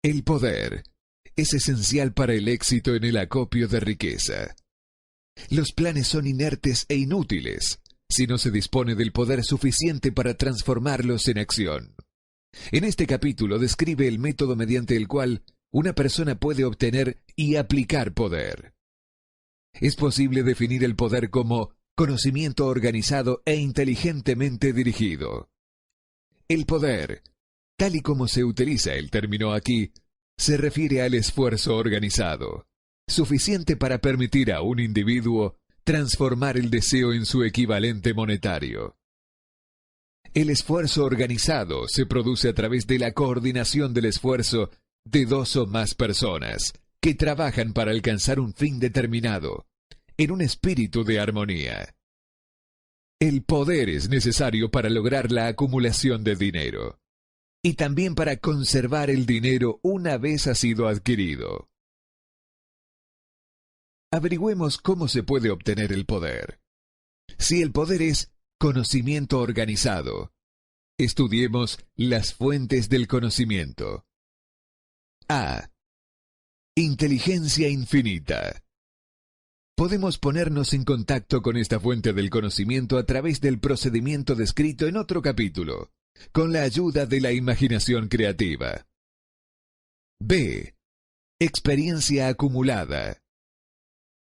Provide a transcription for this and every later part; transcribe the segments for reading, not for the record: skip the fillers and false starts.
El poder es esencial para el éxito en el acopio de riqueza. Los planes son inertes e inútiles si no se dispone del poder suficiente para transformarlos en acción. En este capítulo describe el método mediante el cual una persona puede obtener y aplicar poder. Es posible definir el poder como conocimiento organizado e inteligentemente dirigido. El poder, tal y como se utiliza el término aquí, se refiere al esfuerzo organizado, suficiente para permitir a un individuo transformar el deseo en su equivalente monetario. El esfuerzo organizado se produce a través de la coordinación del esfuerzo de dos o más personas que trabajan para alcanzar un fin determinado, en un espíritu de armonía. El poder es necesario para lograr la acumulación de dinero, y también para conservar el dinero una vez ha sido adquirido. Averigüemos cómo se puede obtener el poder. Si el poder es conocimiento organizado, estudiemos las fuentes del conocimiento. A. Inteligencia infinita. Podemos ponernos en contacto con esta fuente del conocimiento a través del procedimiento descrito en otro capítulo, con la ayuda de la imaginación creativa. B. Experiencia acumulada.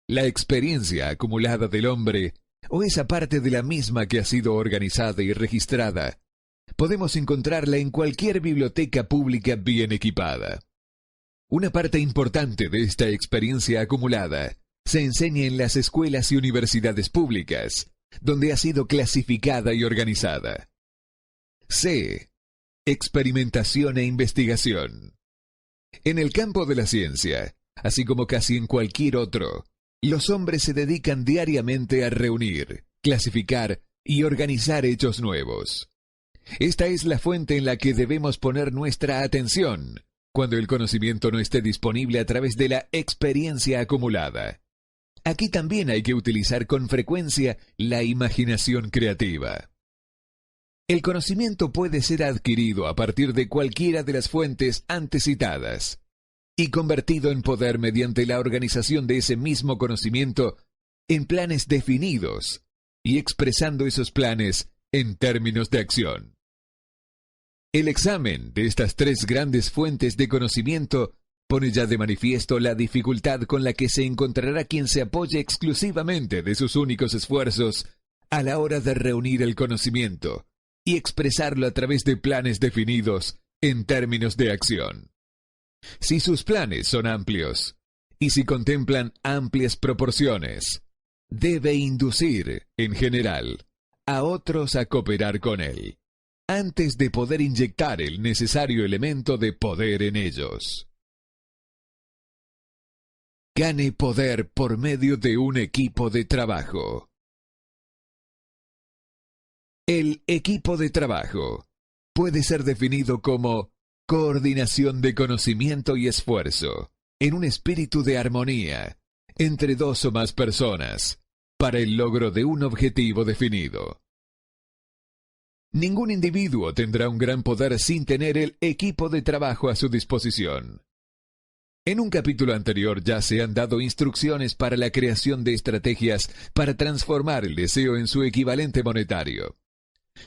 La experiencia acumulada del hombre, o esa parte de la misma que ha sido organizada y registrada, podemos encontrarla en cualquier biblioteca pública bien equipada. Una parte importante de esta experiencia acumulada se enseña en las escuelas y universidades públicas, donde ha sido clasificada y organizada. C. Experimentación e investigación. En el campo de la ciencia, así como casi en cualquier otro, los hombres se dedican diariamente a reunir, clasificar y organizar hechos nuevos. Esta es la fuente en la que debemos poner nuestra atención cuando el conocimiento no esté disponible a través de la experiencia acumulada. Aquí también hay que utilizar con frecuencia la imaginación creativa. El conocimiento puede ser adquirido a partir de cualquiera de las fuentes antes citadas y convertido en poder mediante la organización de ese mismo conocimiento en planes definidos y expresando esos planes en términos de acción. El examen de estas tres grandes fuentes de conocimiento pone ya de manifiesto la dificultad con la que se encontrará quien se apoye exclusivamente de sus únicos esfuerzos a la hora de reunir el conocimiento y expresarlo a través de planes definidos en términos de acción. Si sus planes son amplios y si contemplan amplias proporciones, debe inducir, en general, a otros a cooperar con él, antes de poder inyectar el necesario elemento de poder en ellos. Gane poder por medio de un equipo de trabajo. El equipo de trabajo puede ser definido como coordinación de conocimiento y esfuerzo, en un espíritu de armonía, entre dos o más personas, para el logro de un objetivo definido. Ningún individuo tendrá un gran poder sin tener el equipo de trabajo a su disposición. En un capítulo anterior ya se han dado instrucciones para la creación de estrategias para transformar el deseo en su equivalente monetario.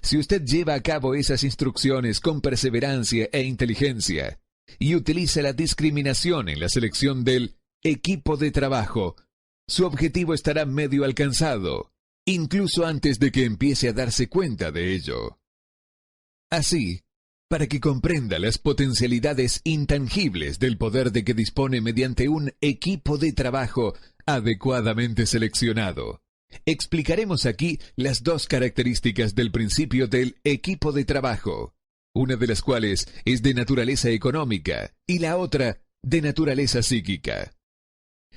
Si usted lleva a cabo esas instrucciones con perseverancia e inteligencia y utiliza la discriminación en la selección del equipo de trabajo, su objetivo estará medio alcanzado, incluso antes de que empiece a darse cuenta de ello. Así, para que comprenda las potencialidades intangibles del poder de que dispone mediante un equipo de trabajo adecuadamente seleccionado, explicaremos aquí las dos características del principio del equipo de trabajo, una de las cuales es de naturaleza económica y la otra de naturaleza psíquica.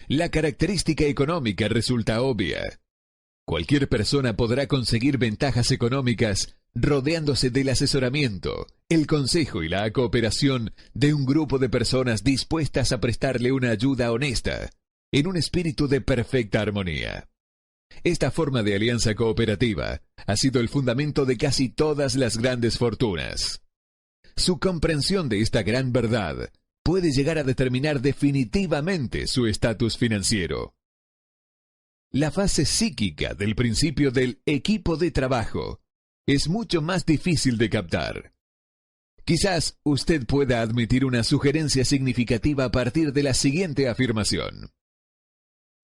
La característica económica resulta obvia. Cualquier persona podrá conseguir ventajas económicas rodeándose del asesoramiento, el consejo y la cooperación de un grupo de personas dispuestas a prestarle una ayuda honesta, en un espíritu de perfecta armonía. Esta forma de alianza cooperativa ha sido el fundamento de casi todas las grandes fortunas. Su comprensión de esta gran verdad puede llegar a determinar definitivamente su estatus financiero. La fase psíquica del principio del equipo de trabajo es mucho más difícil de captar. Quizás usted pueda admitir una sugerencia significativa a partir de la siguiente afirmación.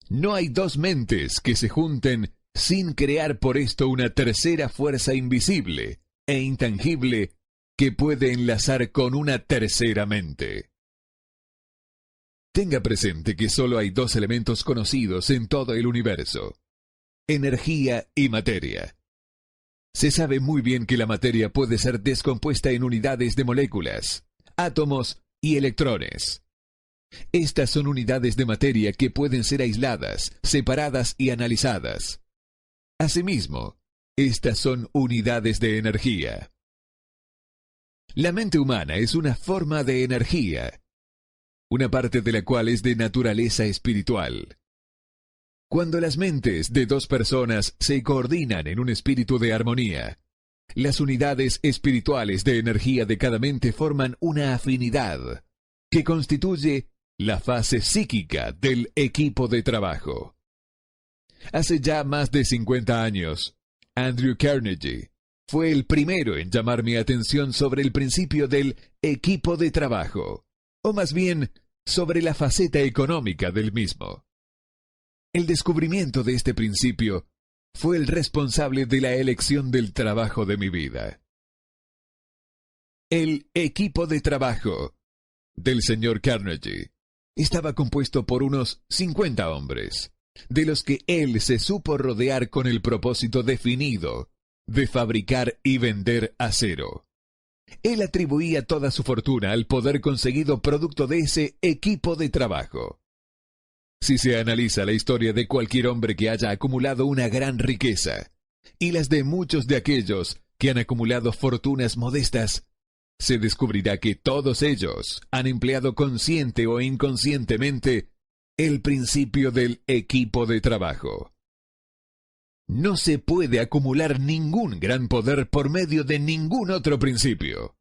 No hay dos mentes que se junten sin crear por esto una tercera fuerza invisible e intangible que puede enlazar con una tercera mente. Tenga presente que solo hay dos elementos conocidos en todo el universo: energía y materia. Se sabe muy bien que la materia puede ser descompuesta en unidades de moléculas, átomos y electrones. Estas son unidades de materia que pueden ser aisladas, separadas y analizadas. Asimismo, estas son unidades de energía. La mente humana es una forma de energía, una parte de la cual es de naturaleza espiritual. Cuando las mentes de dos personas se coordinan en un espíritu de armonía, las unidades espirituales de energía de cada mente forman una afinidad que constituye la fase psíquica del equipo de trabajo. Hace ya más de 50 años, Andrew Carnegie fue el primero en llamar mi atención sobre el principio del equipo de trabajo, o más bien, sobre la faceta económica del mismo. El descubrimiento de este principio fue el responsable de la elección del trabajo de mi vida. El equipo de trabajo del señor Carnegie estaba compuesto por unos 50 hombres, de los que él se supo rodear con el propósito definido de fabricar y vender acero. Él atribuía toda su fortuna al poder conseguido producto de ese equipo de trabajo. Si se analiza la historia de cualquier hombre que haya acumulado una gran riqueza, y las de muchos de aquellos que han acumulado fortunas modestas, se descubrirá que todos ellos han empleado consciente o inconscientemente el principio del equipo de trabajo. No se puede acumular ningún gran poder por medio de ningún otro principio.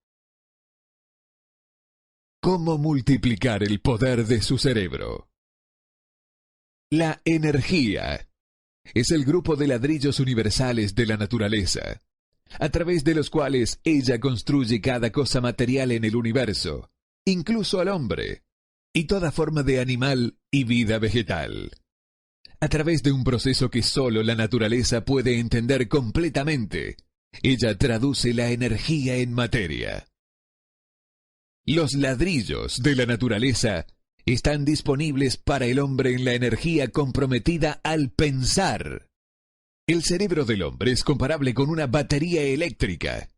¿Cómo multiplicar el poder de su cerebro? La energía es el grupo de ladrillos universales de la naturaleza, a través de los cuales ella construye cada cosa material en el universo, incluso al hombre, y toda forma de animal y vida vegetal. A través de un proceso que solo la naturaleza puede entender completamente, ella traduce la energía en materia. Los ladrillos de la naturaleza están disponibles para el hombre en la energía comprometida al pensar. El cerebro del hombre es comparable con una batería eléctrica.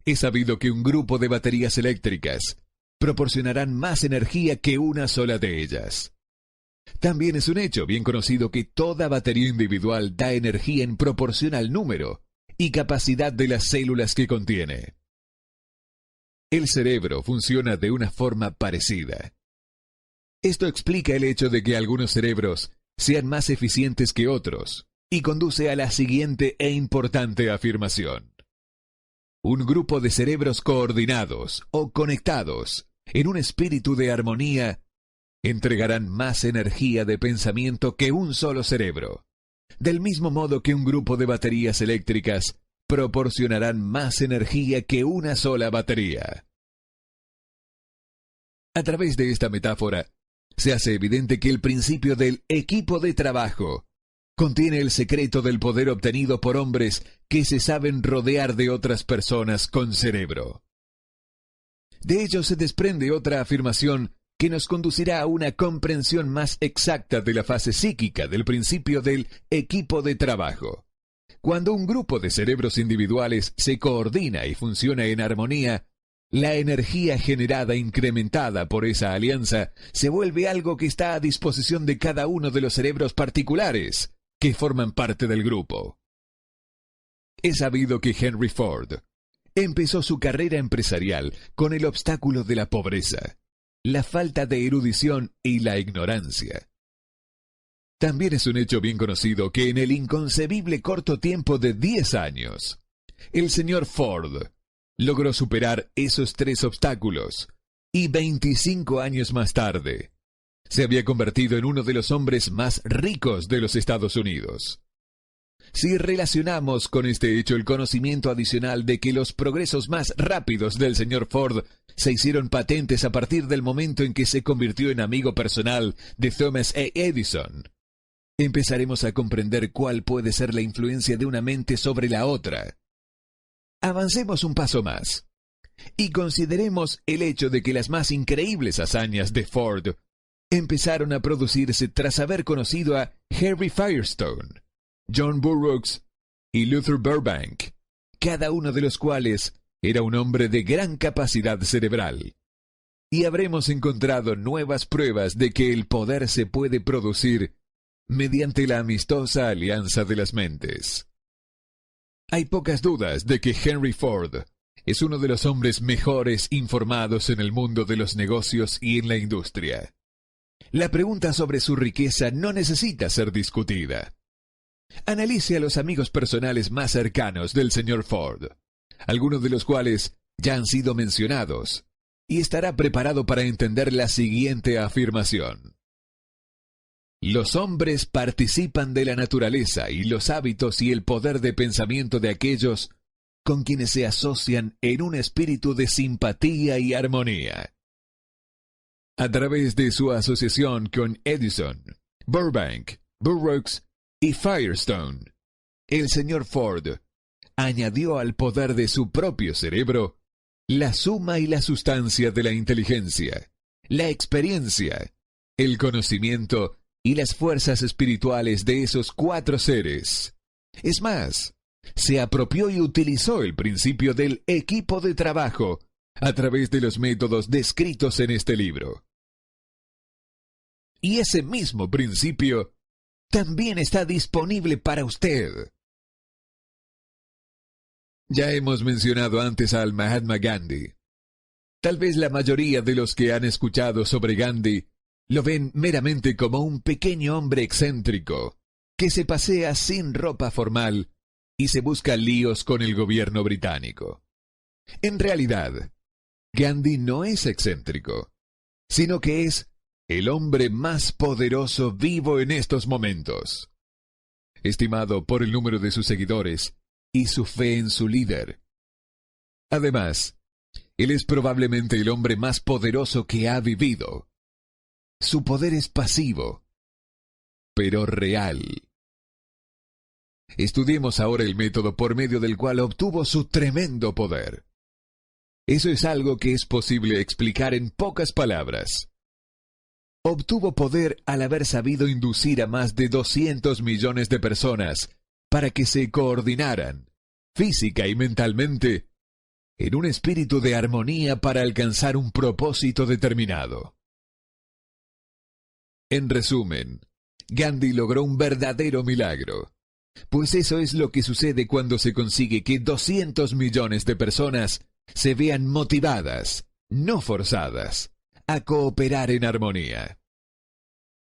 Es sabido que un grupo de baterías eléctricas proporcionarán más energía que una sola de ellas. También es un hecho bien conocido que toda batería individual da energía en proporción al número y capacidad de las células que contiene. El cerebro funciona de una forma parecida. Esto explica el hecho de que algunos cerebros sean más eficientes que otros y conduce a la siguiente e importante afirmación. Un grupo de cerebros coordinados o conectados en un espíritu de armonía entregarán más energía de pensamiento que un solo cerebro, del mismo modo que un grupo de baterías eléctricas proporcionarán más energía que una sola batería. A través de esta metáfora, se hace evidente que el principio del equipo de trabajo contiene el secreto del poder obtenido por hombres que se saben rodear de otras personas con cerebro. De ello se desprende otra afirmación que nos conducirá a una comprensión más exacta de la fase psíquica del principio del equipo de trabajo. Cuando un grupo de cerebros individuales se coordina y funciona en armonía, la energía generada incrementada por esa alianza se vuelve algo que está a disposición de cada uno de los cerebros particulares que forman parte del grupo. Es sabido que Henry Ford empezó su carrera empresarial con el obstáculo de la pobreza, la falta de erudición y la ignorancia. También es un hecho bien conocido que en el inconcebible corto tiempo de 10 años, el señor Ford logró superar esos 3 obstáculos y 25 años más tarde, se había convertido en uno de los hombres más ricos de los Estados Unidos. Si relacionamos con este hecho el conocimiento adicional de que los progresos más rápidos del señor Ford se hicieron patentes a partir del momento en que se convirtió en amigo personal de Thomas A. Edison, empezaremos a comprender cuál puede ser la influencia de una mente sobre la otra. Avancemos un paso más y consideremos el hecho de que las más increíbles hazañas de Ford empezaron a producirse tras haber conocido a Harry Firestone, John Burroughs y Luther Burbank, cada uno de los cuales era un hombre de gran capacidad cerebral. Y habremos encontrado nuevas pruebas de que el poder se puede producir mediante la amistosa alianza de las mentes. Hay pocas dudas de que Henry Ford es uno de los hombres mejores informados en el mundo de los negocios y en la industria. La pregunta sobre su riqueza no necesita ser discutida. Analice a los amigos personales más cercanos del señor Ford, algunos de los cuales ya han sido mencionados, y estará preparado para entender la siguiente afirmación. Los hombres participan de la naturaleza y los hábitos y el poder de pensamiento de aquellos con quienes se asocian en un espíritu de simpatía y armonía. A través de su asociación con Edison, Burbank, Burroughs y Firestone, el señor Ford añadió al poder de su propio cerebro la suma y la sustancia de la inteligencia, la experiencia, el conocimiento y las fuerzas espirituales de esos 4 seres. Es más, se apropió y utilizó el principio del equipo de trabajo a través de los métodos descritos en este libro. Y ese mismo principio también está disponible para usted. Ya hemos mencionado antes al Mahatma Gandhi. Tal vez la mayoría de los que han escuchado sobre Gandhi lo ven meramente como un pequeño hombre excéntrico que se pasea sin ropa formal y se busca líos con el gobierno británico. En realidad, Gandhi no es excéntrico, sino que es el hombre más poderoso vivo en estos momentos, estimado por el número de sus seguidores y su fe en su líder. Además, él es probablemente el hombre más poderoso que ha vivido. Su poder es pasivo, pero real. Estudiemos ahora el método por medio del cual obtuvo su tremendo poder. Eso es algo que es posible explicar en pocas palabras. Obtuvo poder al haber sabido inducir a más de 200 millones de personas para que se coordinaran, física y mentalmente, en un espíritu de armonía para alcanzar un propósito determinado. En resumen, Gandhi logró un verdadero milagro, pues eso es lo que sucede cuando se consigue que 200 millones de personas se vean motivadas, no forzadas, a cooperar en armonía.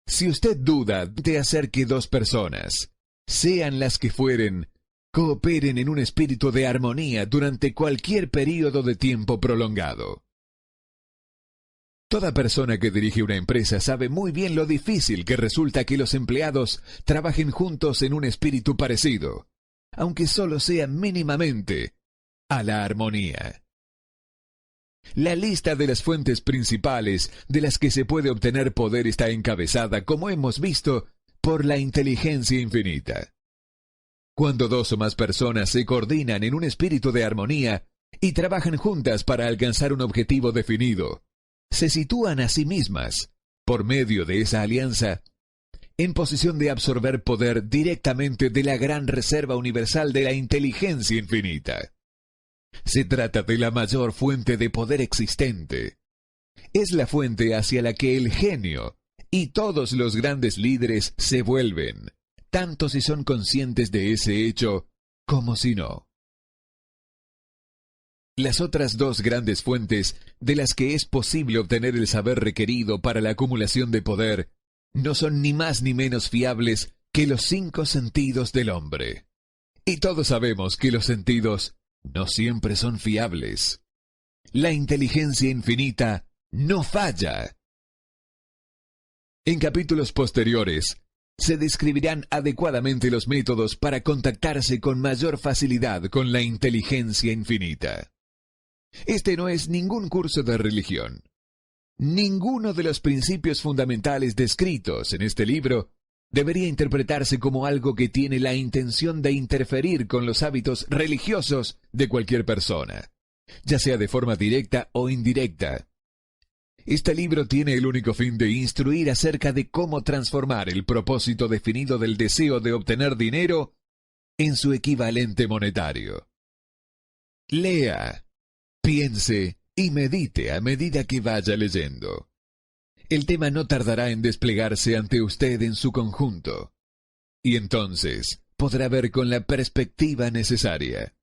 Si usted duda de hacer que 2 personas, sean las que fueren, cooperen en un espíritu de armonía durante cualquier período de tiempo prolongado. Toda persona que dirige una empresa sabe muy bien lo difícil que resulta que los empleados trabajen juntos en un espíritu parecido, aunque solo sea mínimamente, a la armonía. La lista de las fuentes principales de las que se puede obtener poder está encabezada, como hemos visto, por la inteligencia infinita. Cuando 2 o más personas se coordinan en un espíritu de armonía y trabajan juntas para alcanzar un objetivo definido, se sitúan a sí mismas, por medio de esa alianza, en posición de absorber poder directamente de la gran reserva universal de la inteligencia infinita. Se trata de la mayor fuente de poder existente. Es la fuente hacia la que el genio y todos los grandes líderes se vuelven, tanto si son conscientes de ese hecho como si no. Las otras 2 grandes fuentes de las que es posible obtener el saber requerido para la acumulación de poder no son ni más ni menos fiables que los 5 sentidos del hombre. Y todos sabemos que los sentidos no siempre son fiables. La inteligencia infinita no falla. En capítulos posteriores, se describirán adecuadamente los métodos para contactarse con mayor facilidad con la inteligencia infinita. Este no es ningún curso de religión. Ninguno de los principios fundamentales descritos en este libro debería interpretarse como algo que tiene la intención de interferir con los hábitos religiosos de cualquier persona, ya sea de forma directa o indirecta. Este libro tiene el único fin de instruir acerca de cómo transformar el propósito definido del deseo de obtener dinero en su equivalente monetario. Lea, piense y medite a medida que vaya leyendo. El tema no tardará en desplegarse ante usted en su conjunto, y entonces podrá ver con la perspectiva necesaria.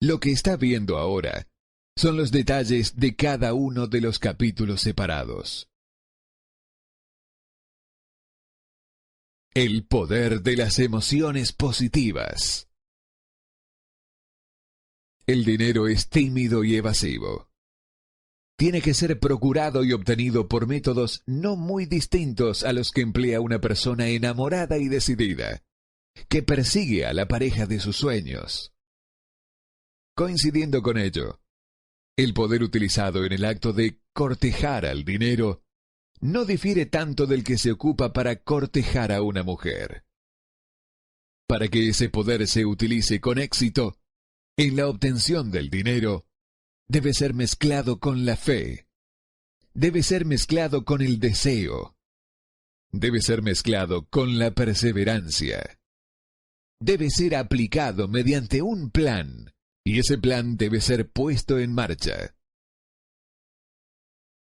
Lo que está viendo ahora son los detalles de cada uno de los capítulos separados. El poder de las emociones positivas. El dinero es tímido y evasivo. Tiene que ser procurado y obtenido por métodos no muy distintos a los que emplea una persona enamorada y decidida, que persigue a la pareja de sus sueños. Coincidiendo con ello, el poder utilizado en el acto de cortejar al dinero no difiere tanto del que se ocupa para cortejar a una mujer. Para que ese poder se utilice con éxito, en la obtención del dinero, debe ser mezclado con la fe, debe ser mezclado con el deseo, debe ser mezclado con la perseverancia, debe ser aplicado mediante un plan, y ese plan debe ser puesto en marcha.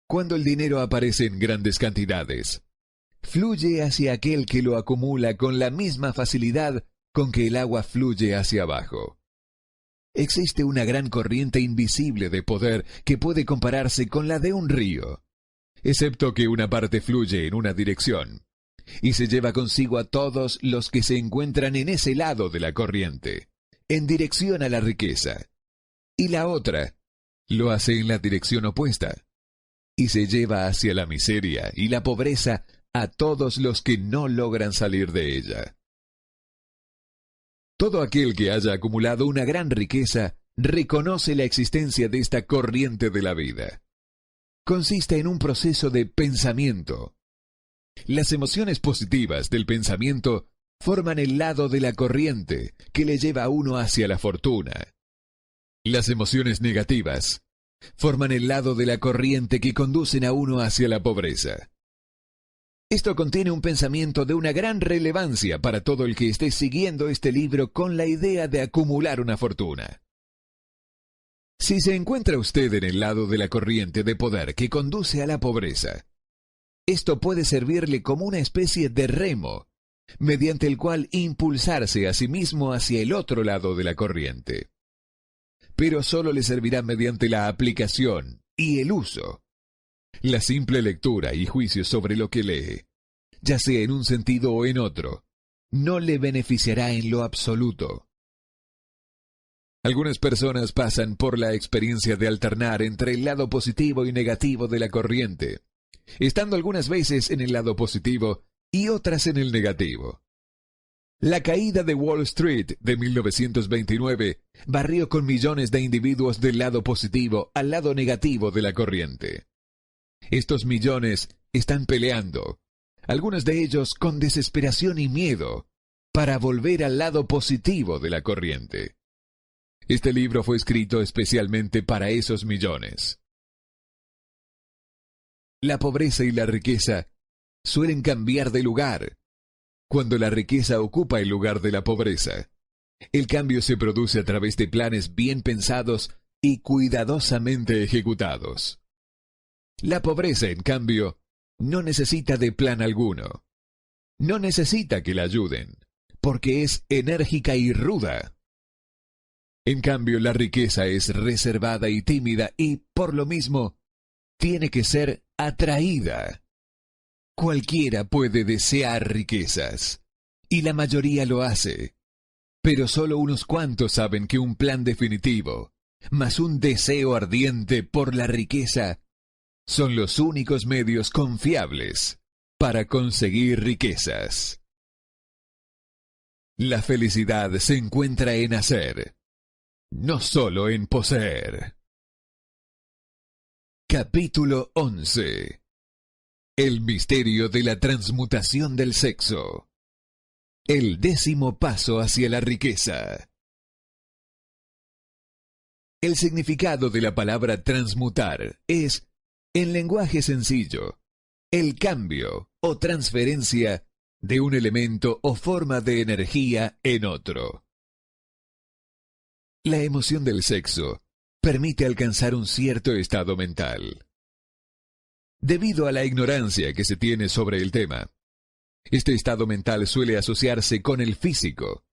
Cuando el dinero aparece en grandes cantidades, fluye hacia aquel que lo acumula con la misma facilidad con que el agua fluye hacia abajo. Existe una gran corriente invisible de poder que puede compararse con la de un río, excepto que una parte fluye en una dirección, y se lleva consigo a todos los que se encuentran en ese lado de la corriente, en dirección a la riqueza, y la otra lo hace en la dirección opuesta, y se lleva hacia la miseria y la pobreza a todos los que no logran salir de ella. Todo aquel que haya acumulado una gran riqueza reconoce la existencia de esta corriente de la vida. Consiste en un proceso de pensamiento. Las emociones positivas del pensamiento forman el lado de la corriente que le lleva a uno hacia la fortuna. Las emociones negativas forman el lado de la corriente que conducen a uno hacia la pobreza. Esto contiene un pensamiento de una gran relevancia para todo el que esté siguiendo este libro con la idea de acumular una fortuna. Si se encuentra usted en el lado de la corriente de poder que conduce a la pobreza, esto puede servirle como una especie de remo, mediante el cual impulsarse a sí mismo hacia el otro lado de la corriente. Pero solo le servirá mediante la aplicación y el uso. La simple lectura y juicio sobre lo que lee, ya sea en un sentido o en otro, no le beneficiará en lo absoluto. Algunas personas pasan por la experiencia de alternar entre el lado positivo y negativo de la corriente, estando algunas veces en el lado positivo y otras en el negativo. La caída de Wall Street de 1929 barrió con millones de individuos del lado positivo al lado negativo de la corriente. Estos millones están peleando, algunos de ellos con desesperación y miedo, para volver al lado positivo de la corriente. Este libro fue escrito especialmente para esos millones. La pobreza y la riqueza suelen cambiar de lugar. Cuando la riqueza ocupa el lugar de la pobreza, el cambio se produce a través de planes bien pensados y cuidadosamente ejecutados. La pobreza, en cambio, no necesita de plan alguno. No necesita que la ayuden, porque es enérgica y ruda. En cambio, la riqueza es reservada y tímida y, por lo mismo, tiene que ser atraída. Cualquiera puede desear riquezas, y la mayoría lo hace, pero solo unos cuantos saben que un plan definitivo, más un deseo ardiente por la riqueza, son los únicos medios confiables para conseguir riquezas. La felicidad se encuentra en hacer, no solo en poseer. Capítulo 11. El misterio de la transmutación del sexo. El 10º paso hacia la riqueza. El significado de la palabra transmutar es, en lenguaje sencillo, el cambio o transferencia de un elemento o forma de energía en otro. La emoción del sexo permite alcanzar un cierto estado mental. Debido a la ignorancia que se tiene sobre el tema, este estado mental suele asociarse con el físico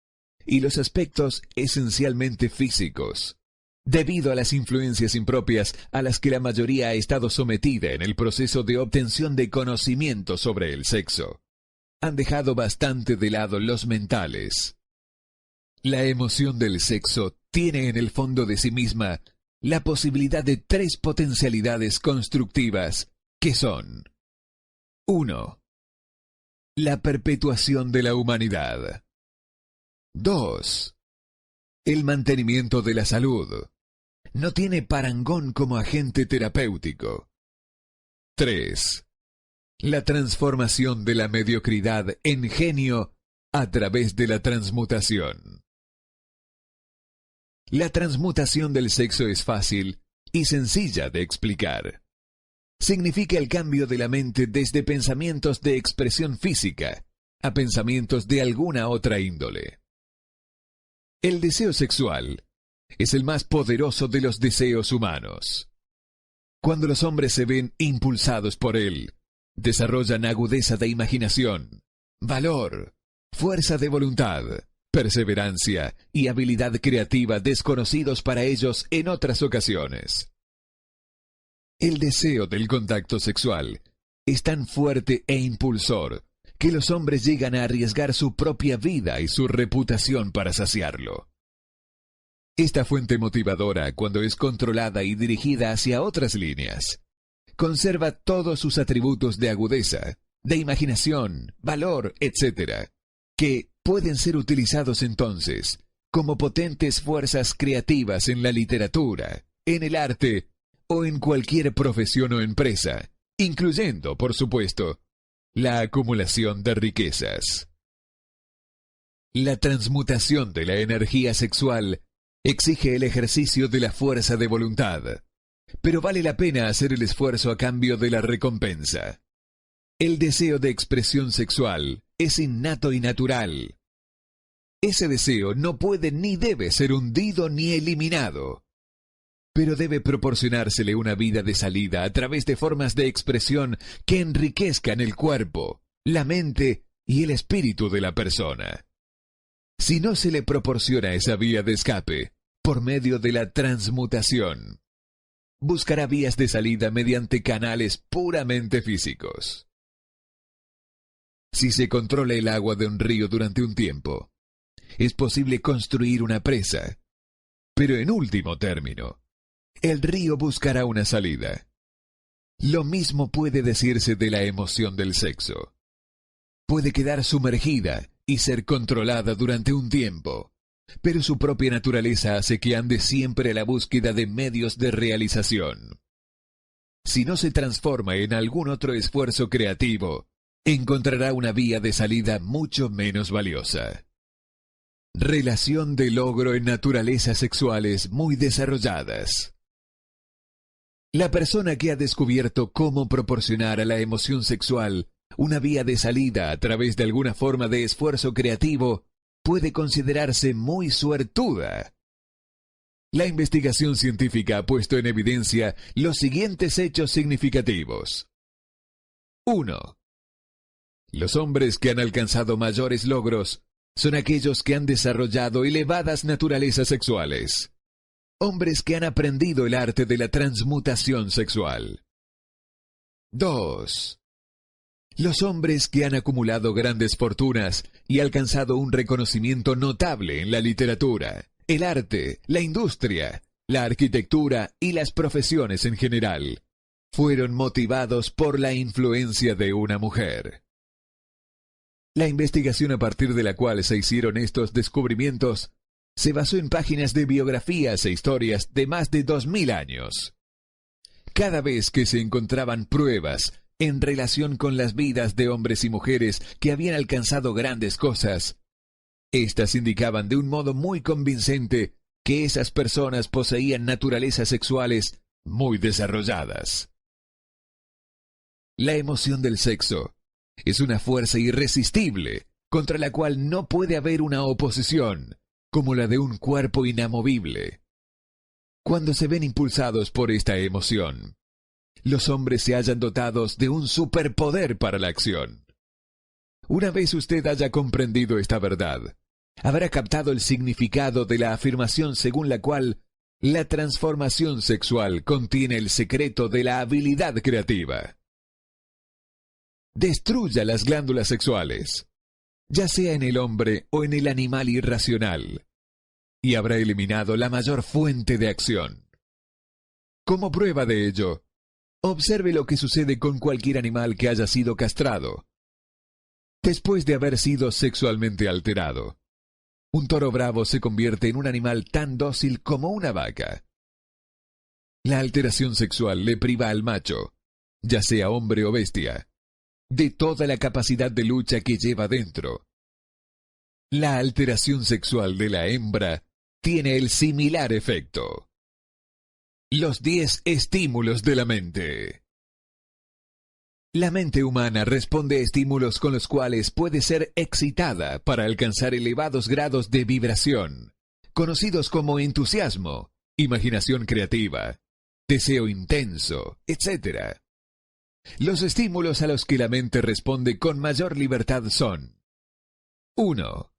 y los aspectos esencialmente físicos, debido a las influencias impropias a las que la mayoría ha estado sometida en el proceso de obtención de conocimiento sobre el sexo. Han dejado bastante de lado los mentales. La emoción del sexo tiene en el fondo de sí misma la posibilidad de 3 potencialidades constructivas que son: 1. La perpetuación de la humanidad. 2. El mantenimiento de la salud. No tiene parangón como agente terapéutico. 3. La transformación de la mediocridad en genio a través de la transmutación. La transmutación del sexo es fácil y sencilla de explicar. Significa el cambio de la mente desde pensamientos de expresión física a pensamientos de alguna otra índole. El deseo sexual es el más poderoso de los deseos humanos. Cuando los hombres se ven impulsados por él, desarrollan agudeza de imaginación, valor, fuerza de voluntad, perseverancia y habilidad creativa desconocidos para ellos en otras ocasiones. El deseo del contacto sexual es tan fuerte e impulsor que los hombres llegan a arriesgar su propia vida y su reputación para saciarlo. Esta fuente motivadora, cuando es controlada y dirigida hacia otras líneas, conserva todos sus atributos de agudeza, de imaginación, valor, etc., que pueden ser utilizados entonces como potentes fuerzas creativas en la literatura, en el arte o en cualquier profesión o empresa, incluyendo, por supuesto, la acumulación de riquezas. La transmutación de la energía sexual exige el ejercicio de la fuerza de voluntad, pero vale la pena hacer el esfuerzo a cambio de la recompensa. El deseo de expresión sexual es innato y natural. Ese deseo no puede ni debe ser hundido ni eliminado, pero debe proporcionársele una vida de salida a través de formas de expresión que enriquezcan el cuerpo, la mente y el espíritu de la persona. Si no se le proporciona esa vía de escape por medio de la transmutación, buscará vías de salida mediante canales puramente físicos. Si se controla el agua de un río durante un tiempo, es posible construir una presa, pero en último término, el río buscará una salida. Lo mismo puede decirse de la emoción del sexo. Puede quedar sumergida y ser controlada durante un tiempo, pero su propia naturaleza hace que ande siempre a la búsqueda de medios de realización. Si no se transforma en algún otro esfuerzo creativo, encontrará una vía de salida mucho menos valiosa. Relación de logro en naturalezas sexuales muy desarrolladas. La persona que ha descubierto cómo proporcionar a la emoción sexual una vía de salida a través de alguna forma de esfuerzo creativo puede considerarse muy suertuda. La investigación científica ha puesto en evidencia los siguientes hechos significativos. 1. Los hombres que han alcanzado mayores logros son aquellos que han desarrollado elevadas naturalezas sexuales. Hombres que han aprendido el arte de la transmutación sexual. 2. Los hombres que han acumulado grandes fortunas y alcanzado un reconocimiento notable en la literatura, el arte, la industria, la arquitectura y las profesiones en general, fueron motivados por la influencia de una mujer. La investigación a partir de la cual se hicieron estos descubrimientos se basó en páginas de biografías e historias de más de 2000 años. Cada vez que se encontraban pruebas en relación con las vidas de hombres y mujeres que habían alcanzado grandes cosas, estas indicaban de un modo muy convincente que esas personas poseían naturalezas sexuales muy desarrolladas. La emoción del sexo es una fuerza irresistible contra la cual no puede haber una oposición, como la de un cuerpo inamovible. Cuando se ven impulsados por esta emoción, los hombres se hallan dotados de un superpoder para la acción. Una vez usted haya comprendido esta verdad, habrá captado el significado de la afirmación según la cual la transformación sexual contiene el secreto de la habilidad creativa. Destruya las glándulas sexuales, ya sea en el hombre o en el animal irracional, y habrá eliminado la mayor fuente de acción. Como prueba de ello, observe lo que sucede con cualquier animal que haya sido castrado. Después de haber sido sexualmente alterado, un toro bravo se convierte en un animal tan dócil como una vaca. La alteración sexual le priva al macho, ya sea hombre o bestia, de toda la capacidad de lucha que lleva dentro. La alteración sexual de la hembra tiene el similar efecto. Los 10 estímulos de la mente. La mente humana responde a estímulos con los cuales puede ser excitada para alcanzar elevados grados de vibración, conocidos como entusiasmo, imaginación creativa, deseo intenso, etc. Los estímulos a los que la mente responde con mayor libertad son: 1.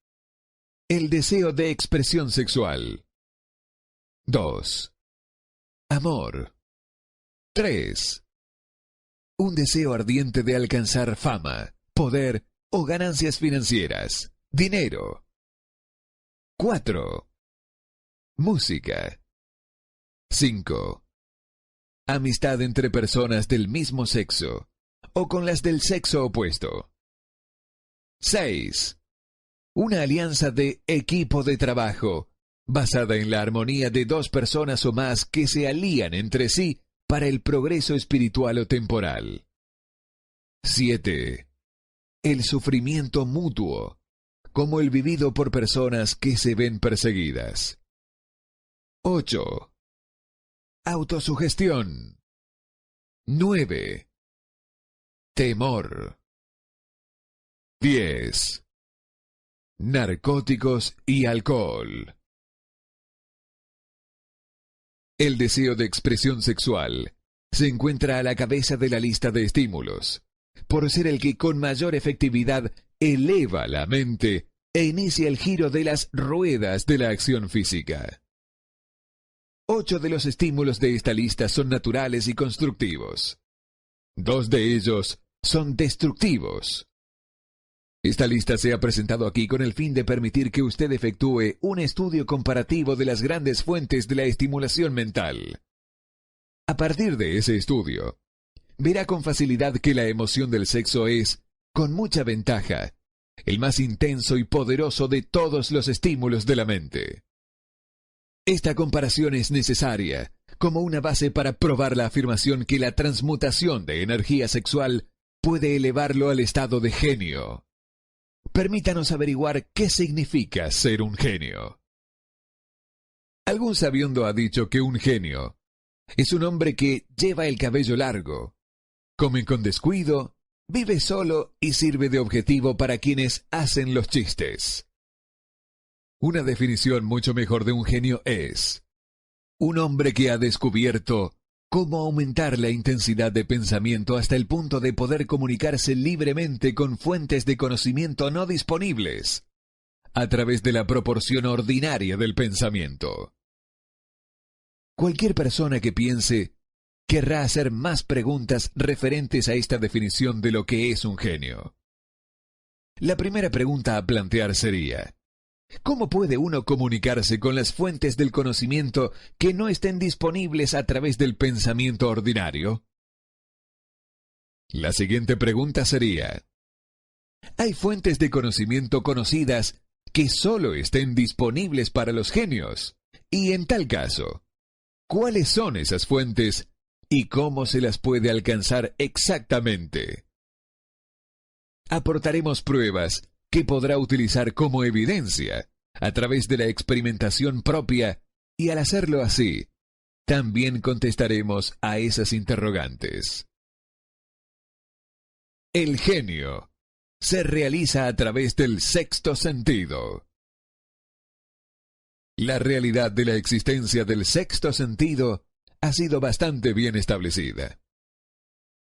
El deseo de expresión sexual. 2. Amor. 3. Un deseo ardiente de alcanzar fama, poder o ganancias financieras, dinero. 4. Música. 5. Amistad entre personas del mismo sexo o con las del sexo opuesto. 6. Una alianza de equipo de trabajo, basada en la armonía de 2 personas o más que se alían entre sí para el progreso espiritual o temporal. 7. El sufrimiento mutuo, como el vivido por personas que se ven perseguidas. 8. Autosugestión. 9. Temor. 10. Narcóticos y alcohol. El deseo de expresión sexual se encuentra a la cabeza de la lista de estímulos, por ser el que con mayor efectividad eleva la mente e inicia el giro de las ruedas de la acción física. 8 de los estímulos de esta lista son naturales y constructivos. 2 de ellos son destructivos. Esta lista se ha presentado aquí con el fin de permitir que usted efectúe un estudio comparativo de las grandes fuentes de la estimulación mental. A partir de ese estudio, verá con facilidad que la emoción del sexo es, con mucha ventaja, el más intenso y poderoso de todos los estímulos de la mente. Esta comparación es necesaria como una base para probar la afirmación que la transmutación de energía sexual puede elevarlo al estado de genio. Permítanos averiguar qué significa ser un genio. Algún sabiondo ha dicho que un genio es un hombre que lleva el cabello largo, come con descuido, vive solo y sirve de objetivo para quienes hacen los chistes. Una definición mucho mejor de un genio es un hombre que ha descubierto cómo aumentar la intensidad de pensamiento hasta el punto de poder comunicarse libremente con fuentes de conocimiento no disponibles, a través de la proporción ordinaria del pensamiento. Cualquier persona que piense querrá hacer más preguntas referentes a esta definición de lo que es un genio. La primera pregunta a plantear sería: ¿cómo puede uno comunicarse con las fuentes del conocimiento que no estén disponibles a través del pensamiento ordinario? La siguiente pregunta sería: ¿hay fuentes de conocimiento conocidas que solo estén disponibles para los genios? Y en tal caso, ¿cuáles son esas fuentes y cómo se las puede alcanzar exactamente? Aportaremos pruebas que podrá utilizar como evidencia a través de la experimentación propia, y al hacerlo así, también contestaremos a esas interrogantes. El genio se realiza a través del sexto sentido. La realidad de la existencia del sexto sentido ha sido bastante bien establecida.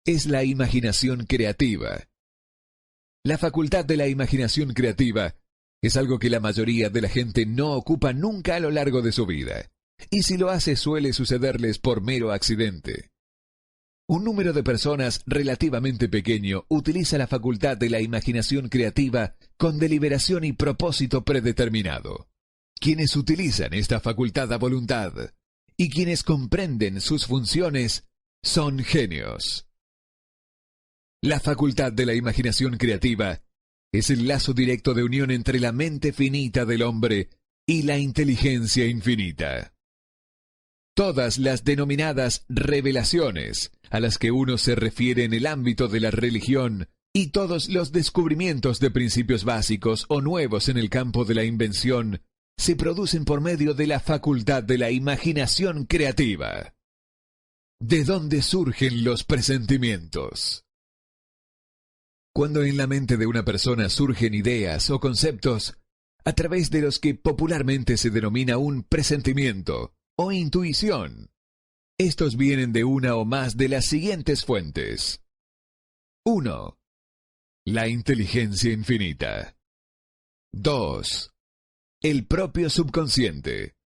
Es la imaginación creativa. La facultad de la imaginación creativa es algo que la mayoría de la gente no ocupa nunca a lo largo de su vida, y si lo hace suele sucederles por mero accidente. Un número de personas relativamente pequeño utiliza la facultad de la imaginación creativa con deliberación y propósito predeterminado. Quienes utilizan esta facultad a voluntad y quienes comprenden sus funciones son genios. La facultad de la imaginación creativa es el lazo directo de unión entre la mente finita del hombre y la inteligencia infinita. Todas las denominadas revelaciones a las que uno se refiere en el ámbito de la religión y todos los descubrimientos de principios básicos o nuevos en el campo de la invención se producen por medio de la facultad de la imaginación creativa. ¿De dónde surgen los presentimientos? Cuando en la mente de una persona surgen ideas o conceptos, a través de los que popularmente se denomina un presentimiento o intuición, estos vienen de una o más de las siguientes fuentes. 1. La inteligencia infinita. 2. El propio subconsciente,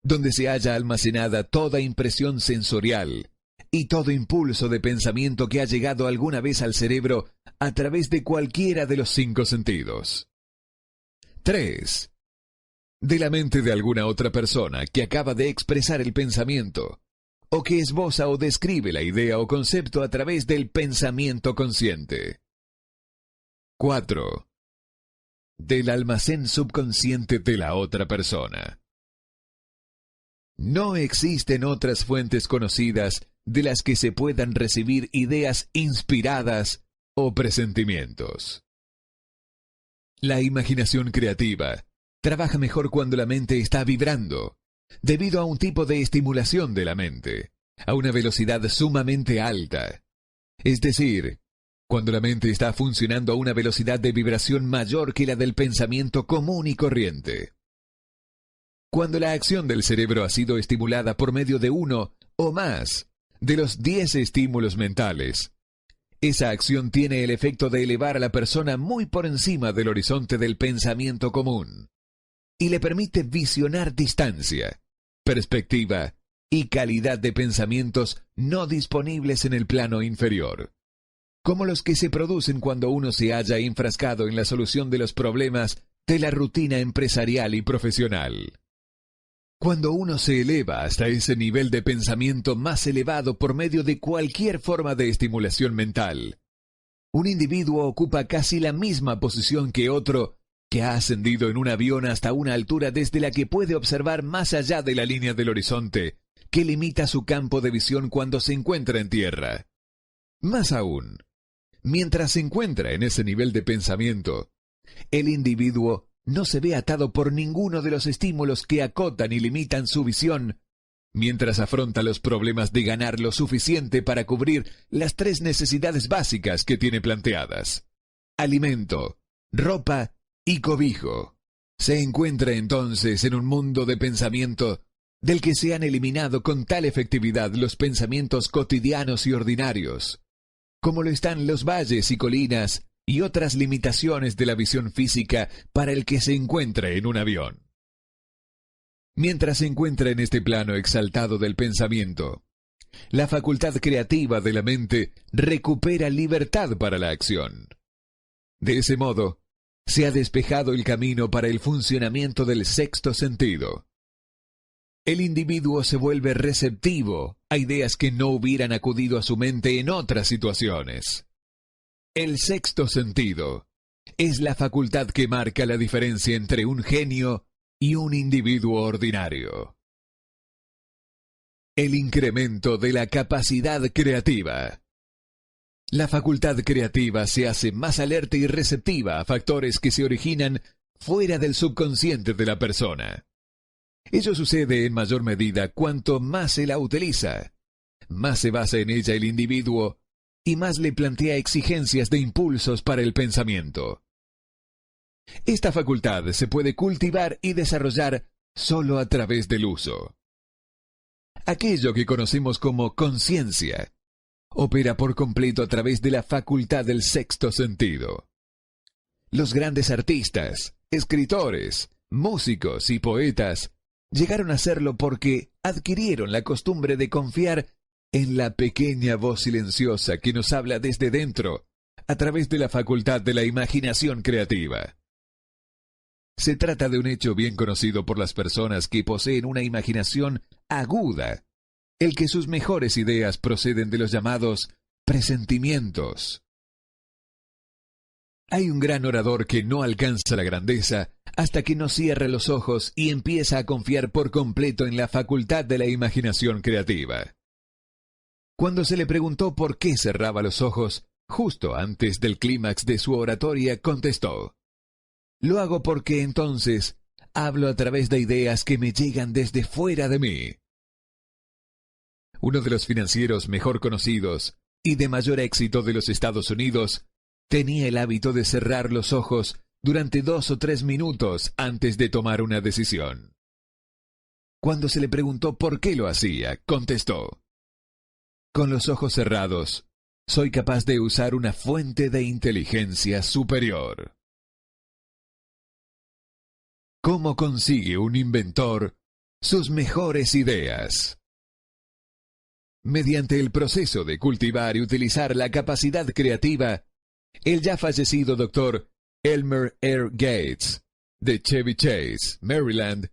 donde se halla almacenada toda impresión sensorial y todo impulso de pensamiento que ha llegado alguna vez al cerebro a través de cualquiera de los 5 sentidos. 3. De la mente de alguna otra persona que acaba de expresar el pensamiento, o que esboza o describe la idea o concepto a través del pensamiento consciente. 4. Del almacén subconsciente de la otra persona. No existen otras fuentes conocidas de las que se puedan recibir ideas inspiradas o presentimientos. La imaginación creativa trabaja mejor cuando la mente está vibrando, debido a un tipo de estimulación de la mente, a una velocidad sumamente alta. Es decir, cuando la mente está funcionando a una velocidad de vibración mayor que la del pensamiento común y corriente. Cuando la acción del cerebro ha sido estimulada por medio de uno o más de los 10 estímulos mentales, esa acción tiene el efecto de elevar a la persona muy por encima del horizonte del pensamiento común y le permite visionar distancia, perspectiva y calidad de pensamientos no disponibles en el plano inferior, como los que se producen cuando uno se halla enfrascado en la solución de los problemas de la rutina empresarial y profesional. Cuando uno se eleva hasta ese nivel de pensamiento más elevado por medio de cualquier forma de estimulación mental, un individuo ocupa casi la misma posición que otro que ha ascendido en un avión hasta una altura desde la que puede observar más allá de la línea del horizonte que limita su campo de visión cuando se encuentra en tierra. Más aún, mientras se encuentra en ese nivel de pensamiento, el individuo no se ve atado por ninguno de los estímulos que acotan y limitan su visión, mientras afronta los problemas de ganar lo suficiente para cubrir las 3 necesidades básicas que tiene planteadas: alimento, ropa y cobijo. Se encuentra entonces en un mundo de pensamiento del que se han eliminado con tal efectividad los pensamientos cotidianos y ordinarios, como lo están los valles y colinas y otras limitaciones de la visión física para el que se encuentra en un avión. Mientras se encuentra en este plano exaltado del pensamiento, la facultad creativa de la mente recupera libertad para la acción. De ese modo, se ha despejado el camino para el funcionamiento del sexto sentido. El individuo se vuelve receptivo a ideas que no hubieran acudido a su mente en otras situaciones. El sexto sentido es la facultad que marca la diferencia entre un genio y un individuo ordinario. El incremento de la capacidad creativa. La facultad creativa se hace más alerta y receptiva a factores que se originan fuera del subconsciente de la persona. Ello sucede en mayor medida cuanto más se la utiliza, más se basa en ella el individuo y más le plantea exigencias de impulsos para el pensamiento. Esta facultad se puede cultivar y desarrollar solo a través del uso. Aquello que conocemos como conciencia opera por completo a través de la facultad del sexto sentido. Los grandes artistas, escritores, músicos y poetas llegaron a hacerlo porque adquirieron la costumbre de confiar en la pequeña voz silenciosa que nos habla desde dentro a través de la facultad de la imaginación creativa. Se trata de un hecho bien conocido por las personas que poseen una imaginación aguda, el que sus mejores ideas proceden de los llamados presentimientos. Hay un gran orador que no alcanza la grandeza hasta que no cierra los ojos y empieza a confiar por completo en la facultad de la imaginación creativa. Cuando se le preguntó por qué cerraba los ojos justo antes del clímax de su oratoria, contestó: «Lo hago porque entonces hablo a través de ideas que me llegan desde fuera de mí». Uno de los financieros mejor conocidos y de mayor éxito de los Estados Unidos tenía el hábito de cerrar los ojos durante 2 o 3 minutos antes de tomar una decisión. Cuando se le preguntó por qué lo hacía, contestó: «Con los ojos cerrados, soy capaz de usar una fuente de inteligencia superior». ¿Cómo consigue un inventor sus mejores ideas? Mediante el proceso de cultivar y utilizar la capacidad creativa, el ya fallecido Dr. Elmer R. Gates, de Chevy Chase, Maryland,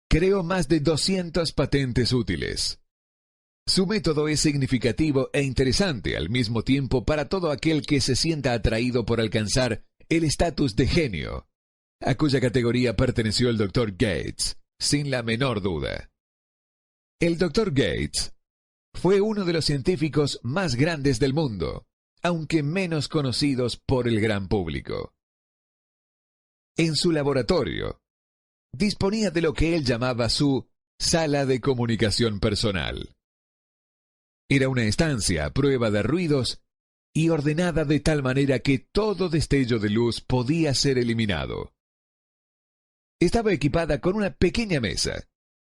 creó más de 200 patentes útiles. Su método es significativo e interesante al mismo tiempo para todo aquel que se sienta atraído por alcanzar el estatus de genio, a cuya categoría perteneció el Dr. Gates, sin la menor duda. El Dr. Gates fue uno de los científicos más grandes del mundo, aunque menos conocidos por el gran público. En su laboratorio, disponía de lo que él llamaba su sala de comunicación personal. Era una estancia a prueba de ruidos y ordenada de tal manera que todo destello de luz podía ser eliminado. Estaba equipada con una pequeña mesa,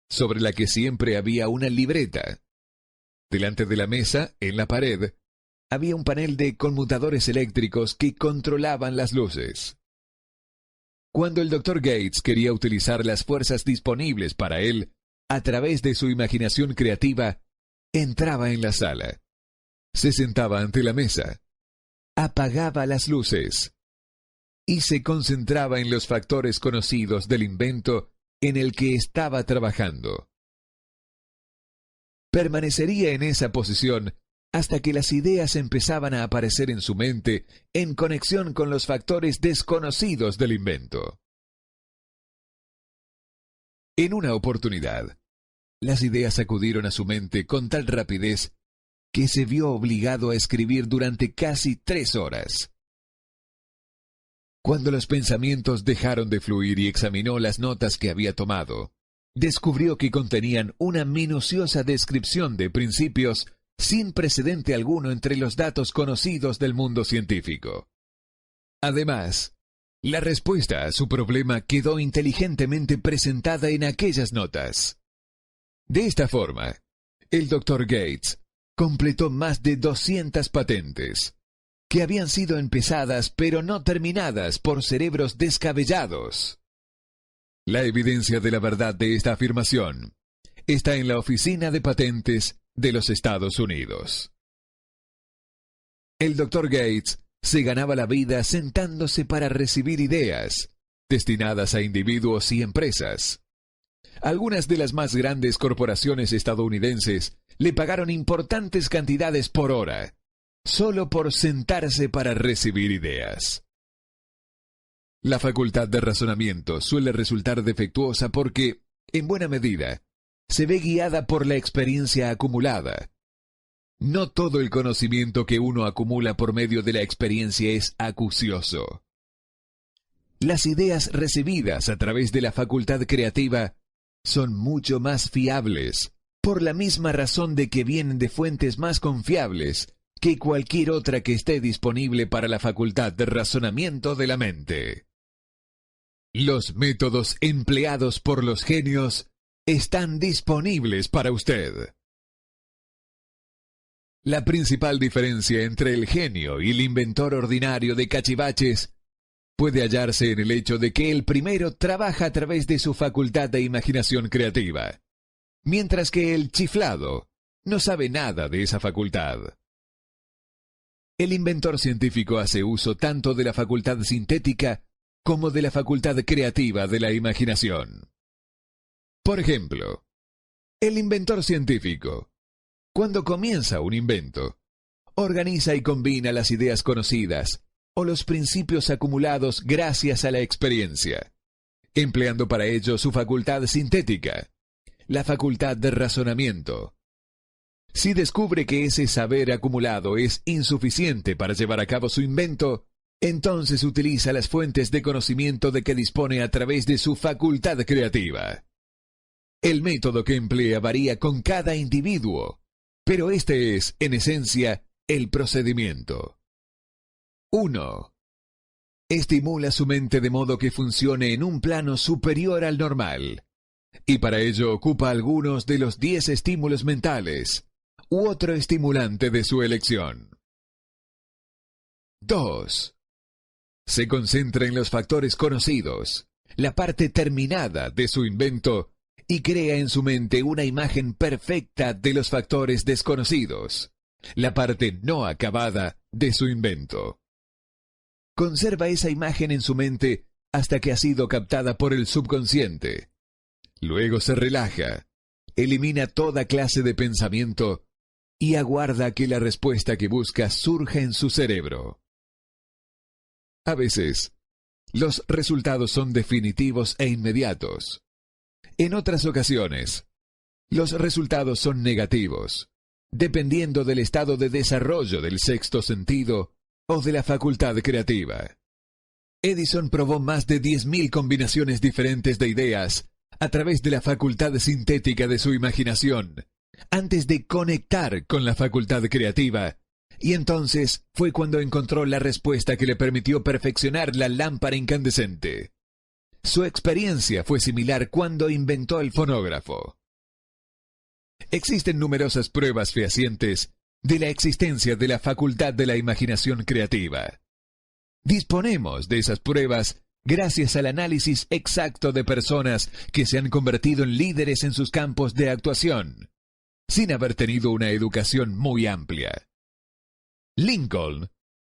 sobre la que siempre había una libreta. Delante de la mesa, en la pared, había un panel de conmutadores eléctricos que controlaban las luces. Cuando el Dr. Gates quería utilizar las fuerzas disponibles para él, a través de su imaginación creativa, entraba en la sala, se sentaba ante la mesa, apagaba las luces y se concentraba en los factores conocidos del invento en el que estaba trabajando. Permanecería en esa posición hasta que las ideas empezaban a aparecer en su mente en conexión con los factores desconocidos del invento. En una oportunidad, las ideas acudieron a su mente con tal rapidez que se vio obligado a escribir durante casi 3 horas. Cuando los pensamientos dejaron de fluir y examinó las notas que había tomado, descubrió que contenían una minuciosa descripción de principios sin precedente alguno entre los datos conocidos del mundo científico. Además, la respuesta a su problema quedó inteligentemente presentada en aquellas notas. De esta forma, el Dr. Gates completó más de 200 patentes, que habían sido empezadas pero no terminadas por cerebros descabellados. La evidencia de la verdad de esta afirmación está en la Oficina de Patentes de los Estados Unidos. El Dr. Gates se ganaba la vida sentándose para recibir ideas destinadas a individuos y empresas. Algunas de las más grandes corporaciones estadounidenses le pagaron importantes cantidades por hora solo por sentarse para recibir ideas. La facultad de razonamiento suele resultar defectuosa porque, en buena medida, se ve guiada por la experiencia acumulada. No todo el conocimiento que uno acumula por medio de la experiencia es acucioso. Las ideas recibidas a través de la facultad creativa son mucho más fiables, por la misma razón de que vienen de fuentes más confiables que cualquier otra que esté disponible para la facultad de razonamiento de la mente. Los métodos empleados por los genios están disponibles para usted. La principal diferencia entre el genio y el inventor ordinario de cachivaches puede hallarse en el hecho de que el primero trabaja a través de su facultad de imaginación creativa, mientras que el chiflado no sabe nada de esa facultad. El inventor científico hace uso tanto de la facultad sintética como de la facultad creativa de la imaginación. Por ejemplo, el inventor científico, cuando comienza un invento, organiza y combina las ideas conocidas o los principios acumulados gracias a la experiencia, empleando para ello su facultad sintética, la facultad de razonamiento. Si descubre que ese saber acumulado es insuficiente para llevar a cabo su invento, entonces utiliza las fuentes de conocimiento de que dispone a través de su facultad creativa. El método que emplea varía con cada individuo, pero este es, en esencia, el procedimiento. 1. Estimula su mente de modo que funcione en un plano superior al normal, y para ello ocupa algunos de los 10 estímulos mentales, u otro estimulante de su elección. 2. Se concentra en los factores conocidos, la parte terminada de su invento, y crea en su mente una imagen perfecta de los factores desconocidos, la parte no acabada de su invento. Conserva esa imagen en su mente hasta que ha sido captada por el subconsciente. Luego se relaja, elimina toda clase de pensamiento y aguarda que la respuesta que busca surja en su cerebro. A veces, los resultados son definitivos e inmediatos. En otras ocasiones, los resultados son negativos, dependiendo del estado de desarrollo del sexto sentido o de la facultad creativa. Edison probó más de 10.000 combinaciones diferentes de ideas a través de la facultad sintética de su imaginación, antes de conectar con la facultad creativa, y entonces fue cuando encontró la respuesta que le permitió perfeccionar la lámpara incandescente. Su experiencia fue similar cuando inventó el fonógrafo. Existen numerosas pruebas fehacientes de la existencia de la facultad de la imaginación creativa. Disponemos de esas pruebas gracias al análisis exacto de personas que se han convertido en líderes en sus campos de actuación, sin haber tenido una educación muy amplia. Lincoln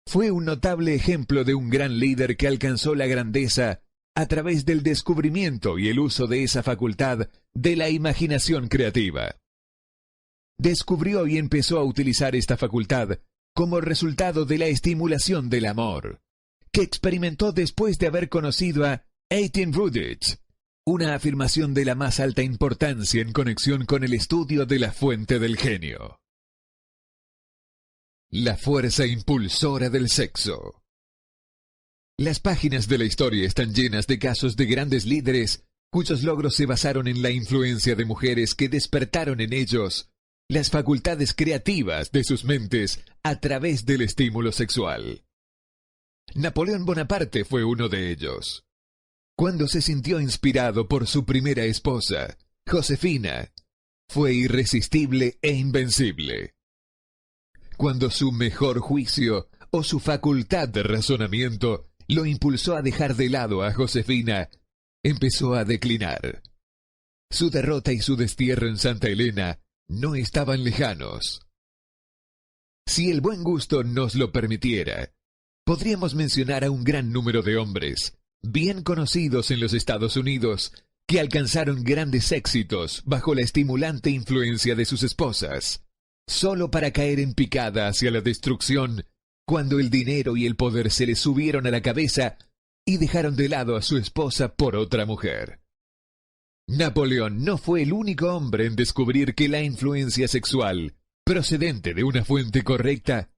fue un notable ejemplo de un gran líder que alcanzó la grandeza a través del descubrimiento y el uso de esa facultad de la imaginación creativa. Descubrió y empezó a utilizar esta facultad como resultado de la estimulación del amor, que experimentó después de haber conocido a Etienne Rudich, una afirmación de la más alta importancia en conexión con el estudio de la fuente del genio. La fuerza impulsora del sexo. Las páginas de la historia están llenas de casos de grandes líderes cuyos logros se basaron en la influencia de mujeres que despertaron en ellos las facultades creativas de sus mentes a través del estímulo sexual. Napoleón Bonaparte fue uno de ellos. Cuando se sintió inspirado por su primera esposa, Josefina, fue irresistible e invencible. Cuando su mejor juicio o su facultad de razonamiento lo impulsó a dejar de lado a Josefina, empezó a declinar. Su derrota y su destierro en Santa Elena no estaban lejanos. Si el buen gusto nos lo permitiera, podríamos mencionar a un gran número de hombres, bien conocidos en los Estados Unidos, que alcanzaron grandes éxitos bajo la estimulante influencia de sus esposas, solo para caer en picada hacia la destrucción cuando el dinero y el poder se le subieron a la cabeza y dejaron de lado a su esposa por otra mujer. Napoleón no fue el único hombre en descubrir que la influencia sexual, procedente de una fuente correcta,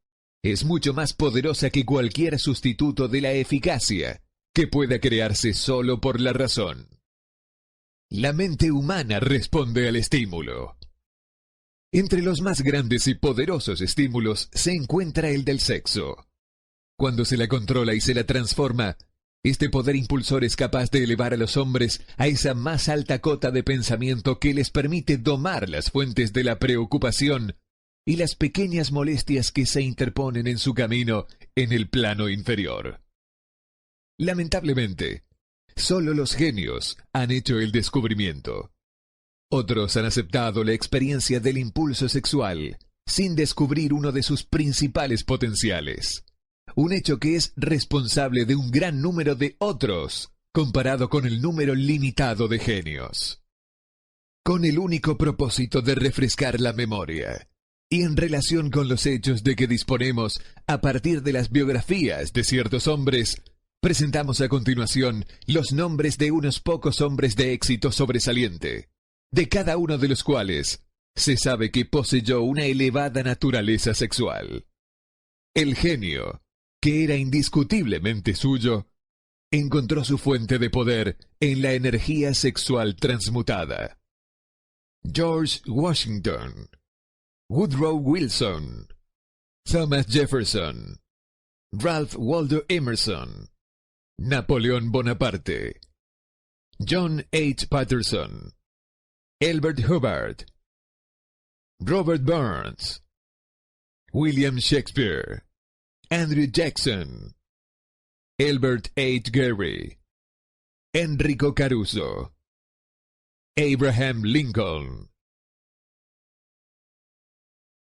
es mucho más poderosa que cualquier sustituto de la eficacia que pueda crearse solo por la razón. La mente humana responde al estímulo. Entre los más grandes y poderosos estímulos se encuentra el del sexo. Cuando se la controla y se la transforma, este poder impulsor es capaz de elevar a los hombres a esa más alta cota de pensamiento que les permite domar las fuentes de la preocupación y las pequeñas molestias que se interponen en su camino en el plano inferior. Lamentablemente, solo los genios han hecho el descubrimiento. Otros han aceptado la experiencia del impulso sexual sin descubrir uno de sus principales potenciales. Un hecho que es responsable de un gran número de otros, comparado con el número limitado de genios. Con el único propósito de refrescar la memoria, y en relación con los hechos de que disponemos a partir de las biografías de ciertos hombres, presentamos a continuación los nombres de unos pocos hombres de éxito sobresaliente, de cada uno de los cuales se sabe que poseyó una elevada naturaleza sexual. El genio, que era indiscutiblemente suyo, encontró su fuente de poder en la energía sexual transmutada. George Washington, Woodrow Wilson, Thomas Jefferson, Ralph Waldo Emerson, Napoleón Bonaparte, John H. Patterson, Elbert Hubbard, Robert Burns, William Shakespeare, Andrew Jackson, Albert H. Gary, Enrico Caruso, Abraham Lincoln.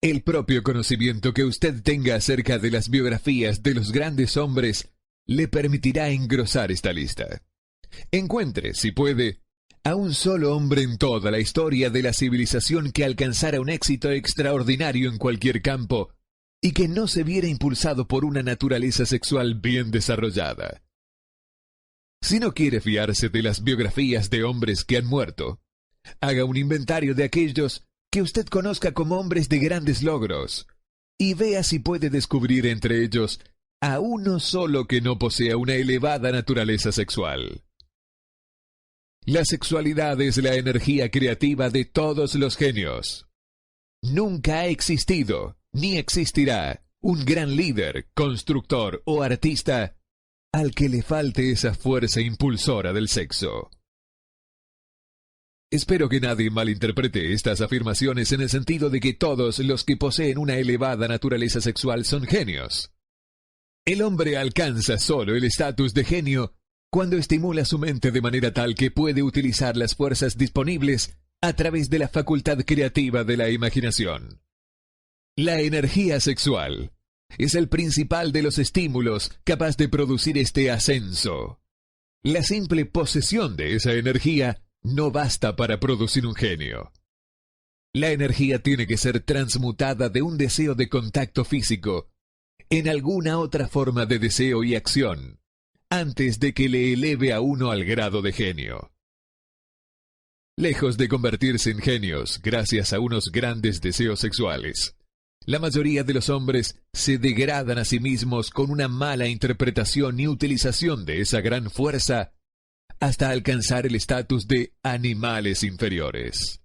El propio conocimiento que usted tenga acerca de las biografías de los grandes hombres le permitirá engrosar esta lista. Encuentre, si puede, a un solo hombre en toda la historia de la civilización que alcanzara un éxito extraordinario en cualquier campo y que no se viera impulsado por una naturaleza sexual bien desarrollada. Si no quiere fiarse de las biografías de hombres que han muerto, haga un inventario de aquellos que usted conozca como hombres de grandes logros, y vea si puede descubrir entre ellos a uno solo que no posea una elevada naturaleza sexual. La sexualidad es la energía creativa de todos los genios. Nunca ha existido, ni existirá, un gran líder, constructor o artista al que le falte esa fuerza impulsora del sexo. Espero que nadie malinterprete estas afirmaciones en el sentido de que todos los que poseen una elevada naturaleza sexual son genios. El hombre alcanza solo el estatus de genio cuando estimula su mente de manera tal que puede utilizar las fuerzas disponibles a través de la facultad creativa de la imaginación. La energía sexual es el principal de los estímulos capaz de producir este ascenso. La simple posesión de esa energía no basta para producir un genio. La energía tiene que ser transmutada de un deseo de contacto físico en alguna otra forma de deseo y acción, antes de que le eleve a uno al grado de genio. Lejos de convertirse en genios gracias a unos grandes deseos sexuales, la mayoría de los hombres se degradan a sí mismos con una mala interpretación y utilización de esa gran fuerza hasta alcanzar el estatus de animales inferiores.